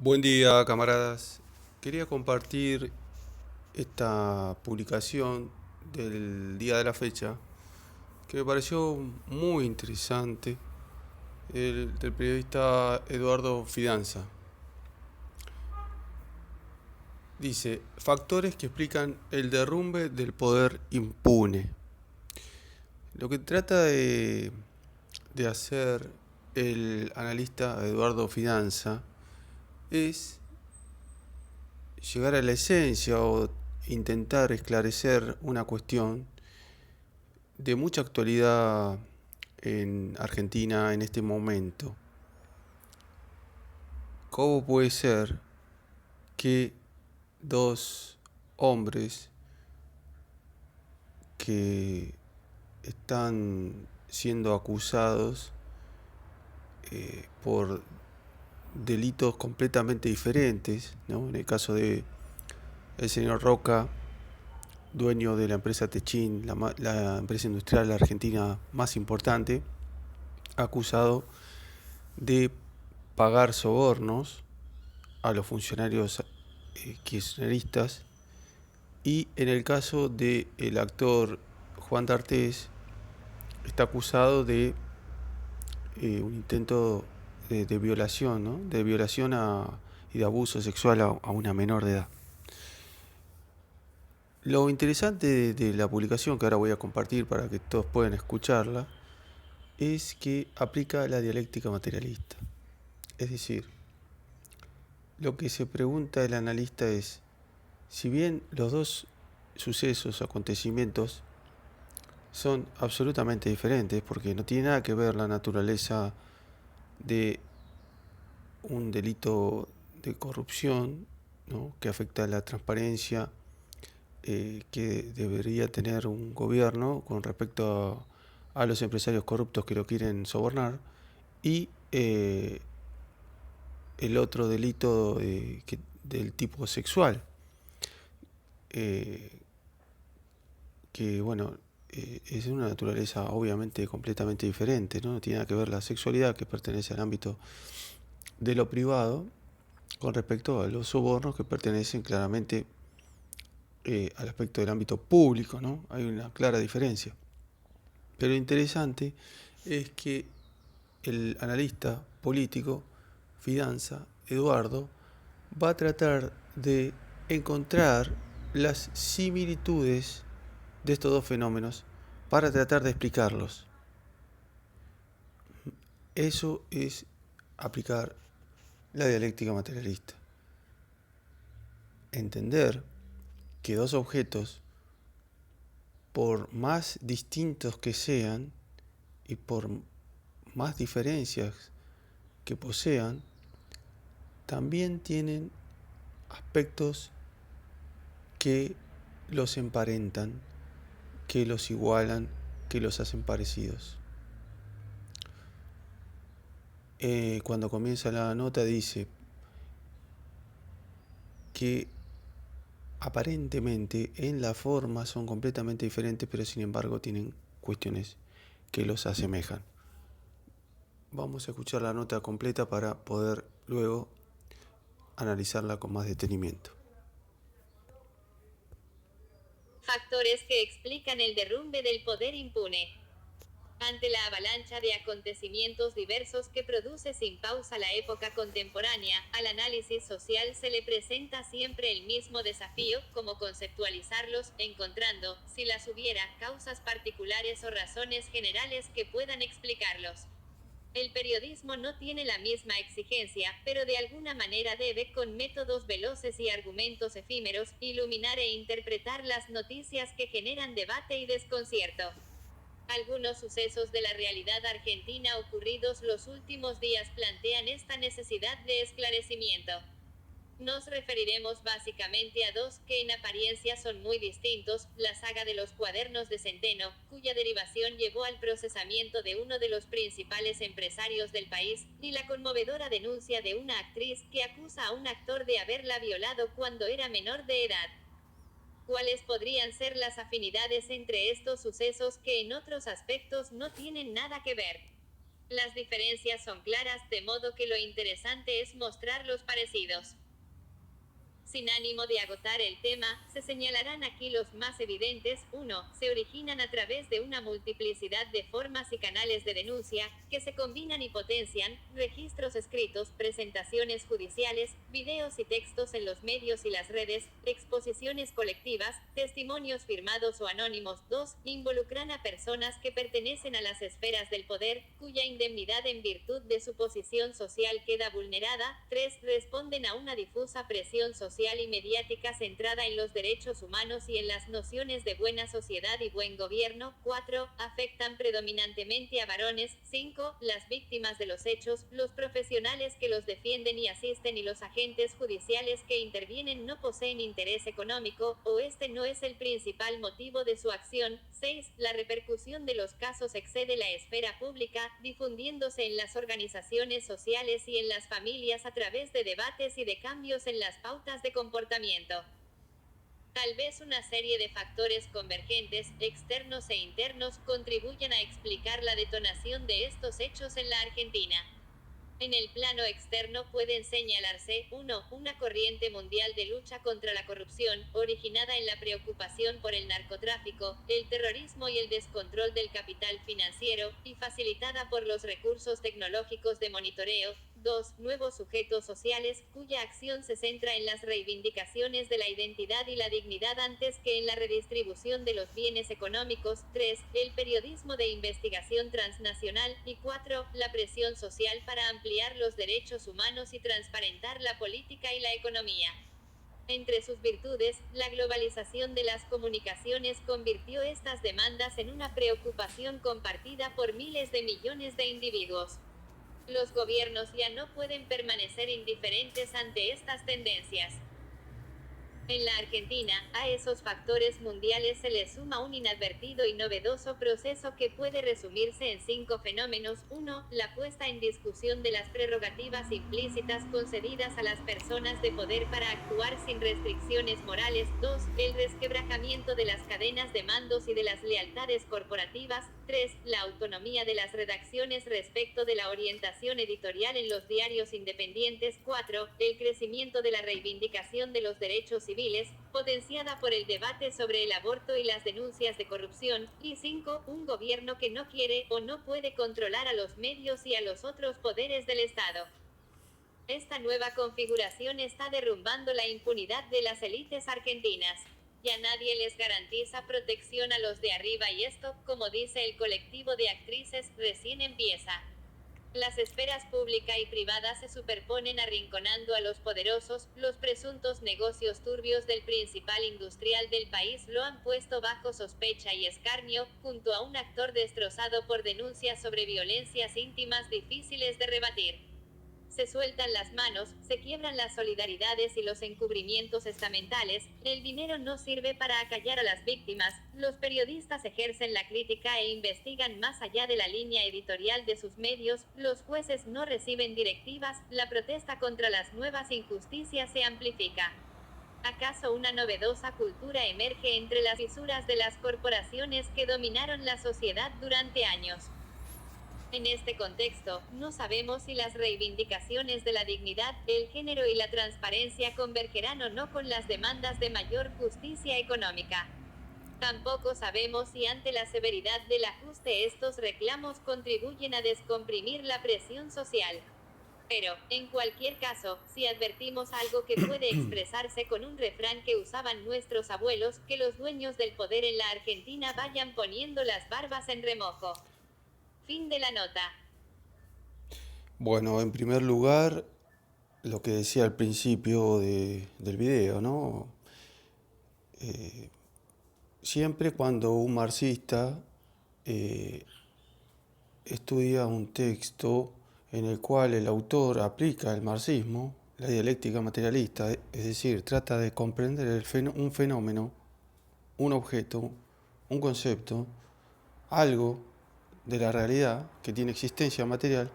Buen día, camaradas. Quería compartir esta publicación del día de la fecha que me pareció muy interesante, del periodista Eduardo Fidanza. Dice, factores que explican el derrumbe del poder impune. Lo que trata de hacer el analista Eduardo Fidanza es llegar a la esencia o intentar esclarecer una cuestión de mucha actualidad en Argentina en este momento. ¿Cómo puede ser que dos hombres que están siendo acusados por delitos completamente diferentes, ¿no? En el caso de el señor Roca, dueño de la empresa Techin, la empresa industrial argentina más importante, acusado de pagar sobornos a los funcionarios kirchneristas, y en el caso del actor Juan D'Artés está acusado de un intento de violación, ¿no? De violación y de abuso sexual a una menor de edad. Lo interesante de la publicación, que ahora voy a compartir para que todos puedan escucharla, es que aplica la dialéctica materialista. Es decir, lo que se pregunta el analista es, si bien los dos sucesos, acontecimientos, son absolutamente diferentes, porque no tiene nada que ver la naturaleza de un delito de corrupción, ¿no?, que afecta a la transparencia que debería tener un gobierno con respecto a los empresarios corruptos que lo quieren sobornar, y el otro delito del tipo sexual, eh, que bueno, es de una naturaleza obviamente completamente diferente, ¿no? No tiene nada que ver la sexualidad, que pertenece al ámbito de lo privado, con respecto a los sobornos, que pertenecen claramente al aspecto del ámbito público, ¿no? Hay una clara diferencia. Pero lo interesante es que el analista político Fidanza, Eduardo, va a tratar de encontrar las similitudes de estos dos fenómenos para tratar de explicarlos. Eso es aplicar la dialéctica materialista. Entender que dos objetos, por más distintos que sean y por más diferencias que posean, también tienen aspectos que los emparentan, que los igualan, que los hacen parecidos. Cuando comienza la nota dice que aparentemente en la forma son completamente diferentes, pero sin embargo tienen cuestiones que los asemejan. Vamos a escuchar la nota completa para poder luego analizarla con más detenimiento. Factores que explican el derrumbe del poder impune. Ante la avalancha de acontecimientos diversos que produce sin pausa la época contemporánea, al análisis social se le presenta siempre el mismo desafío, como conceptualizarlos, encontrando, si las hubiera, causas particulares o razones generales que puedan explicarlos. El periodismo no tiene la misma exigencia, pero de alguna manera debe, con métodos veloces y argumentos efímeros, iluminar e interpretar las noticias que generan debate y desconcierto. Algunos sucesos de la realidad argentina ocurridos los últimos días plantean esta necesidad de esclarecimiento. Nos referiremos básicamente a dos que en apariencia son muy distintos: la saga de los cuadernos de Centeno, cuya derivación llevó al procesamiento de uno de los principales empresarios del país, y la conmovedora denuncia de una actriz que acusa a un actor de haberla violado cuando era menor de edad. ¿Cuáles podrían ser las afinidades entre estos sucesos que en otros aspectos no tienen nada que ver? Las diferencias son claras, de modo que lo interesante es mostrar los parecidos. Sin ánimo de agotar el tema, se señalarán aquí los más evidentes. 1. Se originan a través de una multiplicidad de formas y canales de denuncia, que se combinan y potencian: registros escritos, presentaciones judiciales, videos y textos en los medios y las redes, exposiciones colectivas, testimonios firmados o anónimos. 2. Involucran a personas que pertenecen a las esferas del poder, cuya indemnidad en virtud de su posición social queda vulnerada. 3. Responden a una difusa presión social y mediática centrada en los derechos humanos y en las nociones de buena sociedad y buen gobierno. 4. Afectan predominantemente a varones. 5. Las víctimas de los hechos, los profesionales que los defienden y asisten y los agentes judiciales que intervienen no poseen interés económico, o este no es el principal motivo de su acción. 6. La repercusión de los casos excede la esfera pública, difundiéndose en las organizaciones sociales y en las familias a través de debates y de cambios en las pautas de comportamiento. Tal vez una serie de factores convergentes, externos e internos, contribuyan a explicar la detonación de estos hechos en la Argentina. En el plano externo pueden señalarse: 1. Una corriente mundial de lucha contra la corrupción, originada en la preocupación por el narcotráfico, el terrorismo y el descontrol del capital financiero, y facilitada por los recursos tecnológicos de monitoreo. 2. Nuevos sujetos sociales, cuya acción se centra en las reivindicaciones de la identidad y la dignidad antes que en la redistribución de los bienes económicos. 3. El periodismo de investigación transnacional. Y 4. La presión social para ampliar los derechos humanos y transparentar la política y la economía. Entre sus virtudes, la globalización de las comunicaciones convirtió estas demandas en una preocupación compartida por miles de millones de individuos. Los gobiernos ya no pueden permanecer indiferentes ante estas tendencias. En la Argentina, a esos factores mundiales se le suma un inadvertido y novedoso proceso que puede resumirse en 5 fenómenos. 1. La puesta en discusión de las prerrogativas implícitas concedidas a las personas de poder para actuar sin restricciones morales. 2. El resquebrajamiento de las cadenas de mandos y de las lealtades corporativas. 3. La autonomía de las redacciones respecto de la orientación editorial en los diarios independientes. 4. El crecimiento de la reivindicación de los derechos civiles, potenciada por el debate sobre el aborto y las denuncias de corrupción. Y 5. Un gobierno que no quiere o no puede controlar a los medios y a los otros poderes del Estado. Esta nueva configuración está derrumbando la impunidad de las élites argentinas. Ya nadie les garantiza protección a los de arriba y esto, como dice el colectivo de actrices, recién empieza. Las esferas pública y privada se superponen arrinconando a los poderosos. Los presuntos negocios turbios del principal industrial del país lo han puesto bajo sospecha y escarnio, junto a un actor destrozado por denuncias sobre violencias íntimas difíciles de rebatir. Se sueltan las manos, se quiebran las solidaridades y los encubrimientos estamentales. El dinero no sirve para acallar a las víctimas. Los periodistas ejercen la crítica e investigan más allá de la línea editorial de sus medios. Los jueces no reciben directivas. La protesta contra las nuevas injusticias se amplifica. ¿Acaso una novedosa cultura emerge entre las fisuras de las corporaciones que dominaron la sociedad durante años? En este contexto, no sabemos si las reivindicaciones de la dignidad, el género y la transparencia convergerán o no con las demandas de mayor justicia económica. Tampoco sabemos si ante la severidad del ajuste estos reclamos contribuyen a descomprimir la presión social. Pero, en cualquier caso, si advertimos algo que puede expresarse con un refrán que usaban nuestros abuelos: que los dueños del poder en la Argentina vayan poniendo las barbas en remojo. Fin de la nota. Bueno, en primer lugar, lo que decía al principio del video, ¿no? Siempre cuando un marxista estudia un texto en el cual el autor aplica el marxismo, la dialéctica materialista, es decir, trata de comprender un fenómeno, un objeto, un concepto, algo de la realidad que tiene existencia material,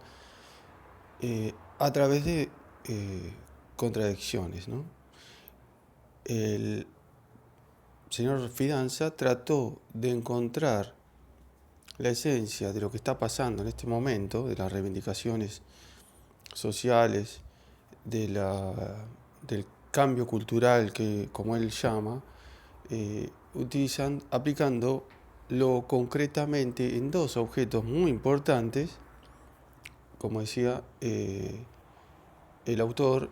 a través de contradicciones, ¿no? El señor Fidanza trató de encontrar la esencia de lo que está pasando en este momento, de las reivindicaciones sociales, del cambio cultural que, como él llama, aplicándolo concretamente en dos objetos muy importantes, como decía el autor,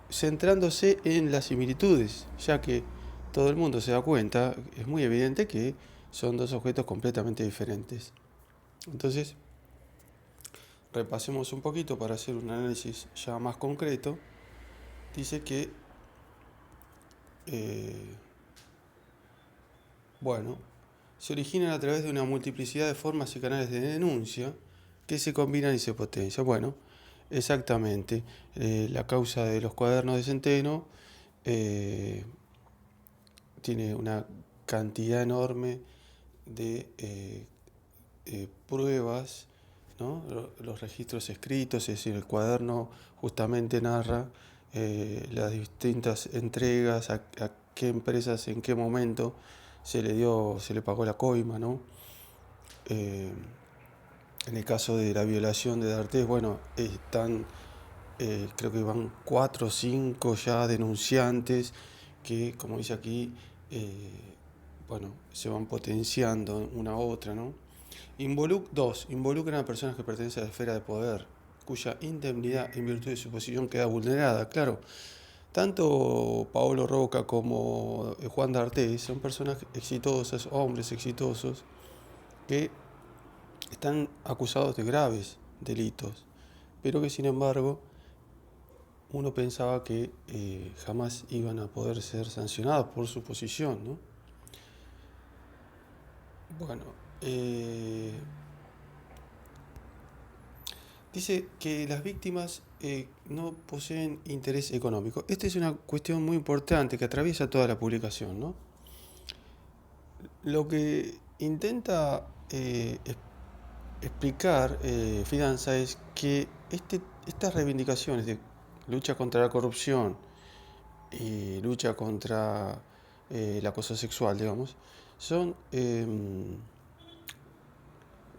centrándose en las similitudes, ya que todo el mundo se da cuenta, es muy evidente que son dos objetos completamente diferentes. Entonces, repasemos un poquito para hacer un análisis ya más concreto. Dice que, se originan a través de una multiplicidad de formas y canales de denuncia que se combinan y se potencian. Bueno, exactamente. La causa de los cuadernos de Centeno tiene una cantidad enorme de pruebas, ¿no? Los registros escritos, es decir, el cuaderno justamente narra las distintas entregas, a qué empresas, en qué momento se le pagó la coima, ¿no? En el caso de la violación de D'Artés, bueno, creo que van 4 o 5 ya denunciantes que, como dice aquí, se van potenciando una a otra, ¿no? Involucran a personas que pertenecen a la esfera de poder, cuya indemnidad en virtud de su posición queda vulnerada. Claro, tanto Paolo Roca como Juan D'Artés son personas exitosas, hombres exitosos, que están acusados de graves delitos, pero que sin embargo uno pensaba que jamás iban a poder ser sancionados por su posición, ¿no? Bueno, dice que las víctimas no poseen interés económico. Esta es una cuestión muy importante que atraviesa toda la publicación, ¿no? Lo que intenta explicar Fidanza es que estas reivindicaciones de lucha contra la corrupción y lucha contra el acoso sexual, digamos, son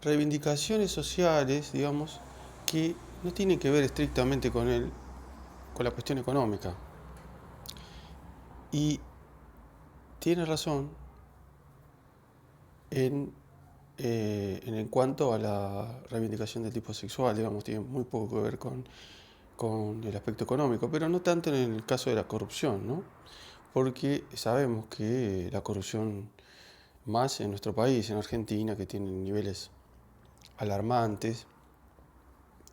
reivindicaciones sociales, digamos, que no tienen que ver estrictamente con la cuestión económica. Y tiene razón en cuanto a la reivindicación del tipo sexual, digamos, tiene muy poco que ver con el aspecto económico, pero no tanto en el caso de la corrupción, ¿no? Porque sabemos que la corrupción, más en nuestro país, en Argentina, que tiene niveles alarmantes,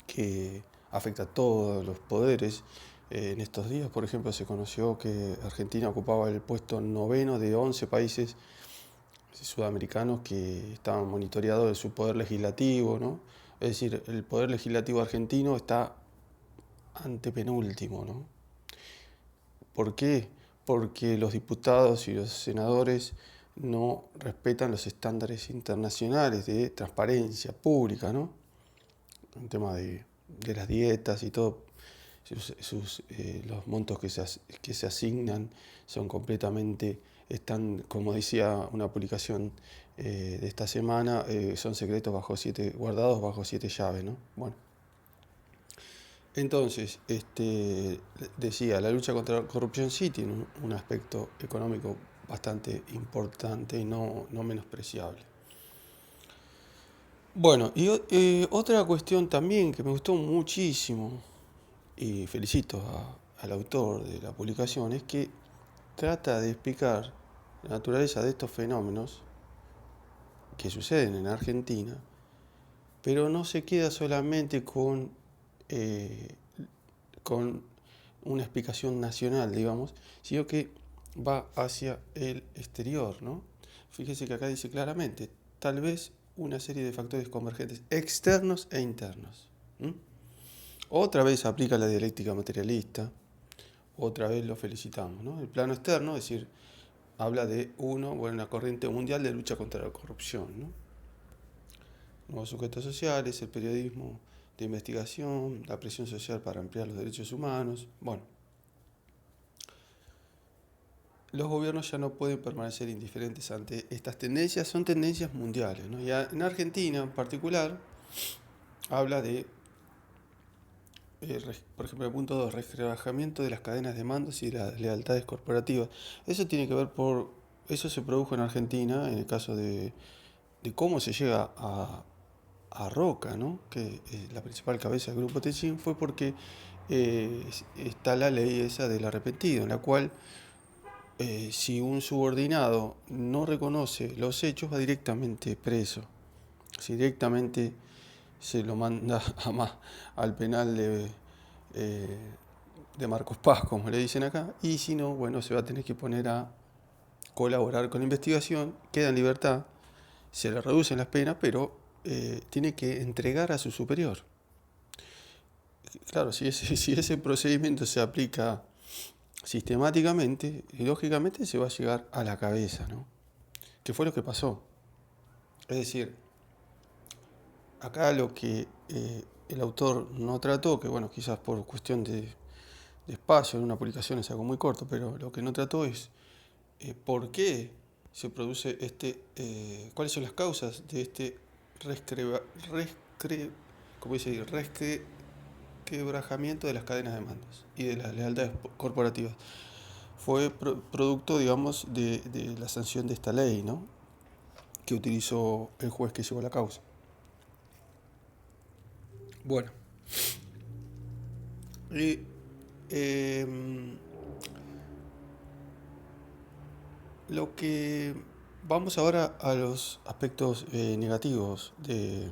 que afecta a todos los poderes. En estos días, por ejemplo, se conoció que Argentina ocupaba el puesto 9º de 11 países sudamericanos que estaban monitoreados de su poder legislativo, ¿no? Es decir, el poder legislativo argentino está antepenúltimo, ¿no? ¿Por qué? Porque los diputados y los senadores no respetan los estándares internacionales de transparencia pública, ¿no? El tema de las dietas y todo, los montos que se asignan son completamente, están, como decía una publicación de esta semana, son secretos guardados bajo 7 llaves, ¿no? Bueno, entonces, decía, la lucha contra la corrupción sí tiene un aspecto económico bastante importante y no menospreciable. Bueno, y otra cuestión también que me gustó muchísimo, y felicito al autor de la publicación, es que trata de explicar la naturaleza de estos fenómenos que suceden en Argentina, pero no se queda solamente con una explicación nacional, digamos, sino que va hacia el exterior, ¿no? Fíjese que acá dice claramente, tal vez una serie de factores convergentes externos e internos. Otra vez aplica la dialéctica materialista, otra vez lo felicitamos, ¿no? El plano externo, es decir, habla de una corriente mundial de lucha contra la corrupción, ¿no? Nuevos sujetos sociales, el periodismo de investigación, la presión social para ampliar los derechos humanos. Bueno, los gobiernos ya no pueden permanecer indiferentes ante estas tendencias, son tendencias mundiales, ¿no? Y en Argentina en particular habla de, por ejemplo, el punto 2, resquebrajamiento de las cadenas de mandos y de las lealtades corporativas. Eso tiene que ver eso se produjo en Argentina en el caso de cómo se llega a Roca, ¿no? Que la principal cabeza del grupo Techín fue porque está la ley esa del arrepentido, en la cual si un subordinado no reconoce los hechos va directamente preso. Si directamente se lo manda al penal eh, de Marcos Paz, como le dicen acá, y si no, bueno, se va a tener que poner a colaborar con la investigación, queda en libertad, se le reducen las penas, pero tiene que entregar a su superior. Claro, si ese procedimiento se aplica sistemáticamente, y lógicamente se va a llegar a la cabeza, ¿no? ¿Qué fue lo que pasó? Es decir, acá lo que el autor no trató, que bueno, quizás por cuestión de espacio, en una publicación es algo muy corto, pero lo que no trató es por qué se produce cuáles son las causas de este rescre, rescre, ¿cómo dice? Resquebrajamiento de las cadenas de mandos y de las lealtades corporativas. Fue producto, digamos, de la sanción de esta ley, ¿no? Que utilizó el juez que llevó la causa. Bueno, y, eh, lo que vamos ahora a los aspectos negativos de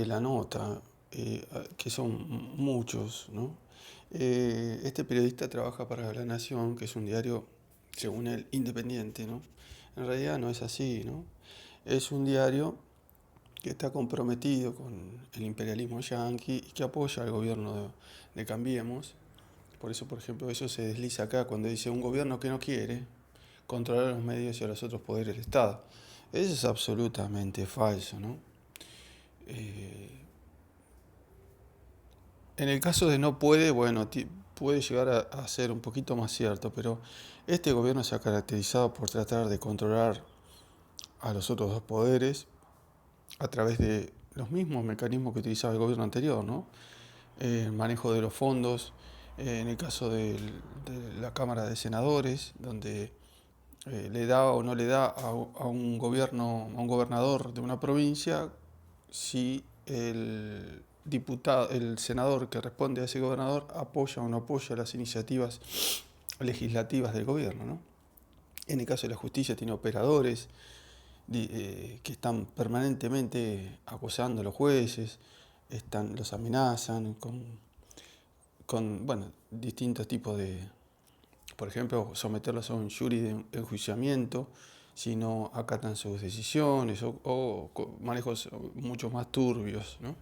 la nota, que son muchos, ¿no? Este periodista trabaja para La Nación, que es un diario, según él, independiente, ¿no? En realidad no es así, ¿no? Es un diario que está comprometido con el imperialismo yanqui y que apoya al gobierno de Cambiemos. Por eso, por ejemplo, eso se desliza acá cuando dice un gobierno que no quiere controlar los medios y a los otros poderes del Estado. Eso es absolutamente falso, ¿no? En el caso de no puede, bueno, puede llegar a ser un poquito más cierto, pero este gobierno se ha caracterizado por tratar de controlar a los otros dos poderes a través de los mismos mecanismos que utilizaba el gobierno anterior, ¿no? El manejo de los fondos, en el caso de la Cámara de Senadores, donde le da o no le da a un gobierno, a un gobernador de una provincia, si el senador que responde a ese gobernador apoya o no apoya las iniciativas legislativas del gobierno, ¿no? En el caso de la justicia tiene operadores que están permanentemente acosando a los jueces, los amenazan con bueno, distintos tipos de, por ejemplo, someterlos a un jury de enjuiciamiento si no acatan sus decisiones o manejos mucho más turbios, ¿no?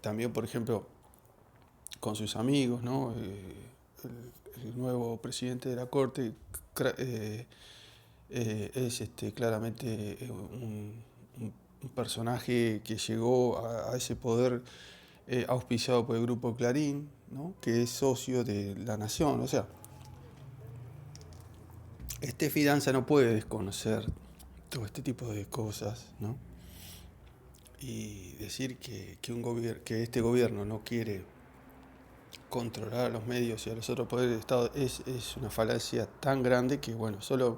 También, por ejemplo, con sus amigos, ¿no? El nuevo presidente de la Corte es claramente un personaje que llegó a ese poder auspiciado por el grupo Clarín, ¿no? Que es socio de La Nación. O sea, Fidanza no puede desconocer todo este tipo de cosas, ¿no? Y decir que este gobierno no quiere controlar a los medios y a los otros poderes del Estado es una falacia tan grande que, bueno, solo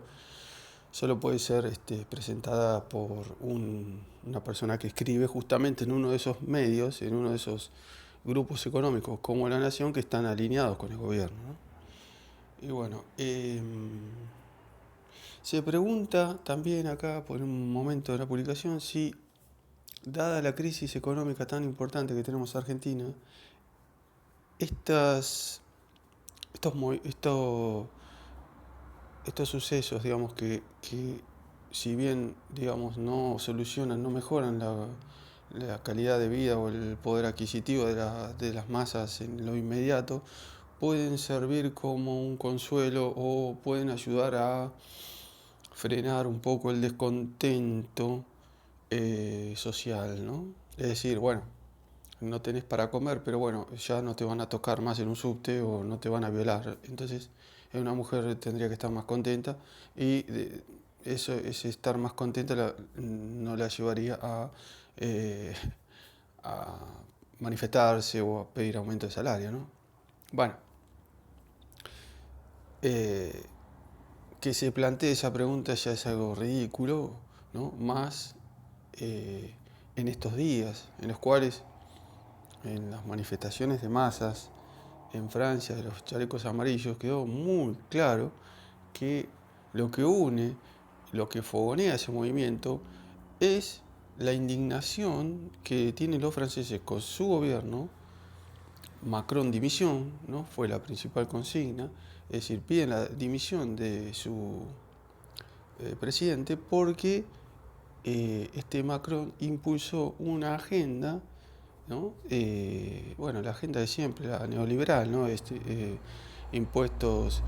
puede ser presentada por una persona que escribe justamente en uno de esos medios, en uno de esos grupos económicos como La Nación, que están alineados con el gobierno, ¿no? Y bueno, se pregunta también acá, por un momento de la publicación, si, dada la crisis económica tan importante que tenemos en Argentina, estas, estos, estos sucesos, digamos, que si bien, digamos, no solucionan, no mejoran la calidad de vida o el poder adquisitivo de las masas en lo inmediato, pueden servir como un consuelo o pueden ayudar a frenar un poco el descontento social, ¿no? Es decir, bueno, no tenés para comer, pero bueno, ya no te van a tocar más en un subte o no te van a violar. Entonces, una mujer tendría que estar más contenta y eso, ese estar más contenta no la llevaría eh, a manifestarse o a pedir aumento de salario, ¿no? Bueno, eh, que se plantee esa pregunta ya es algo ridículo, ¿no? Más eh, en estos días, en los cuales en las manifestaciones de masas en Francia de los chalecos amarillos quedó muy claro que lo que une, lo que fogonea ese movimiento es la indignación que tienen los franceses con su gobierno. Macron dimisión, ¿no? Fue la principal consigna, es decir, piden la dimisión de su presidente porque este Macron impulsó una agenda, ¿no? Bueno, la agenda de siempre, la neoliberal, ¿no? Impuestos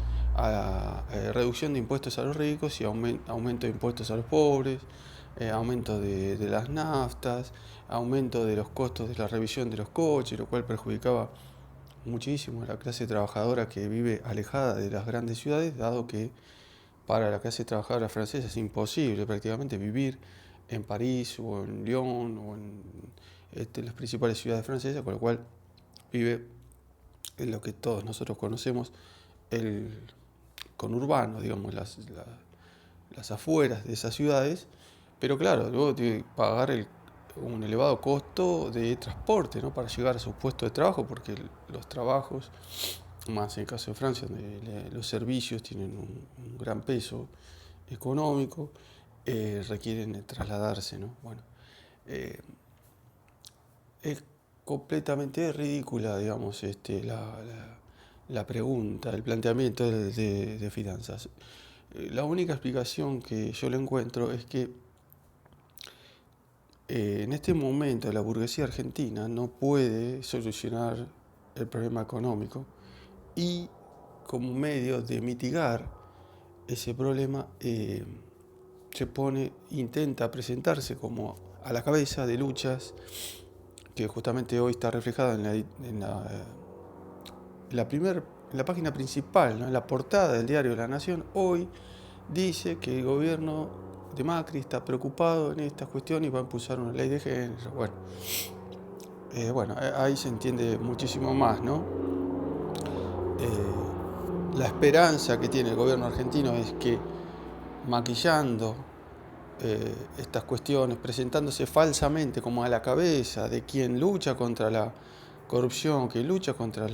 reducción de impuestos a los ricos y aumento de impuestos a los pobres, aumento de las naftas, aumento de los costos de la revisión de los coches, lo cual perjudicaba muchísimo a la clase trabajadora que vive alejada de las grandes ciudades, dado que para la clase trabajadora francesa es imposible prácticamente vivir en París o en Lyon o en las principales ciudades francesas, con lo cual vive en lo que todos nosotros conocemos el conurbano, digamos, las afueras de esas ciudades, pero claro, luego tiene que pagar un elevado costo de transporte, ¿no? Para llegar a su puesto de trabajo, porque los trabajos, más en el caso de Francia, donde los servicios tienen un gran peso económico, requieren trasladarse, ¿no? Bueno, es completamente ridícula, digamos, la pregunta, el planteamiento de finanzas. La única explicación que yo le encuentro es que en este momento la burguesía argentina no puede solucionar el problema económico y como medio de mitigar ese problema intenta presentarse como a la cabeza de luchas que justamente hoy está reflejada en la página principal, ¿no? En la portada del diario La Nación. Hoy dice que el gobierno de Macri está preocupado en esta cuestión y va a impulsar una ley de género. Bueno, ahí se entiende muchísimo más, ¿no? La esperanza que tiene el gobierno argentino es que maquillando estas cuestiones, presentándose falsamente como a la cabeza de quien lucha contra la corrupción, que lucha contra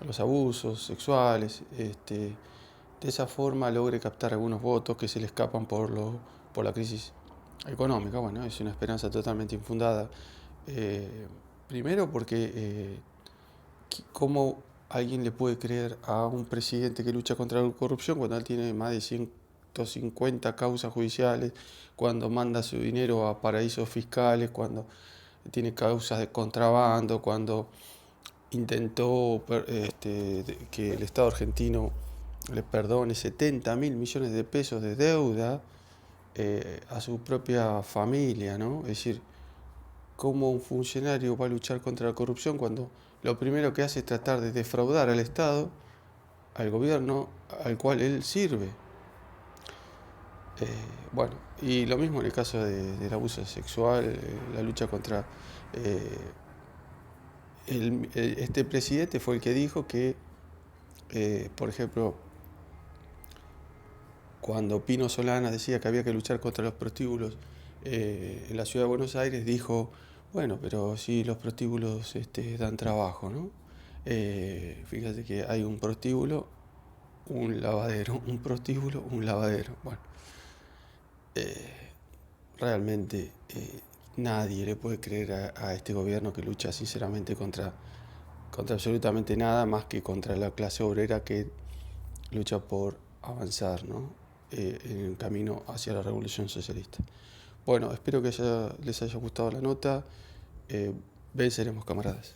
los abusos sexuales, de esa forma logre captar algunos votos que se le escapan por la crisis económica. Bueno, es una esperanza totalmente infundada. Primero porque ¿cómo alguien le puede creer a un presidente que lucha contra la corrupción cuando él tiene más de 150 causas judiciales, cuando manda su dinero a paraísos fiscales, cuando tiene causas de contrabando, cuando intentó que el Estado argentino le perdone 70.000 millones de pesos de deuda a su propia familia, ¿no? Es decir, ¿cómo un funcionario va a luchar contra la corrupción cuando lo primero que hace es tratar de defraudar al Estado, al gobierno al cual él sirve? Bueno, y lo mismo en el caso del abuso sexual, la lucha contra... este presidente fue el que dijo que, por ejemplo, cuando Pino Solana decía que había que luchar contra los prostíbulos en la ciudad de Buenos Aires, dijo, bueno, pero sí, los prostíbulos dan trabajo, ¿no? Fíjate que hay un prostíbulo, un lavadero, un prostíbulo, un lavadero. Bueno, realmente nadie le puede creer a este gobierno que lucha sinceramente contra absolutamente nada más que contra la clase obrera que lucha por avanzar, ¿no? En el camino hacia la revolución socialista. Bueno, espero que les haya gustado la nota. Venceremos, camaradas.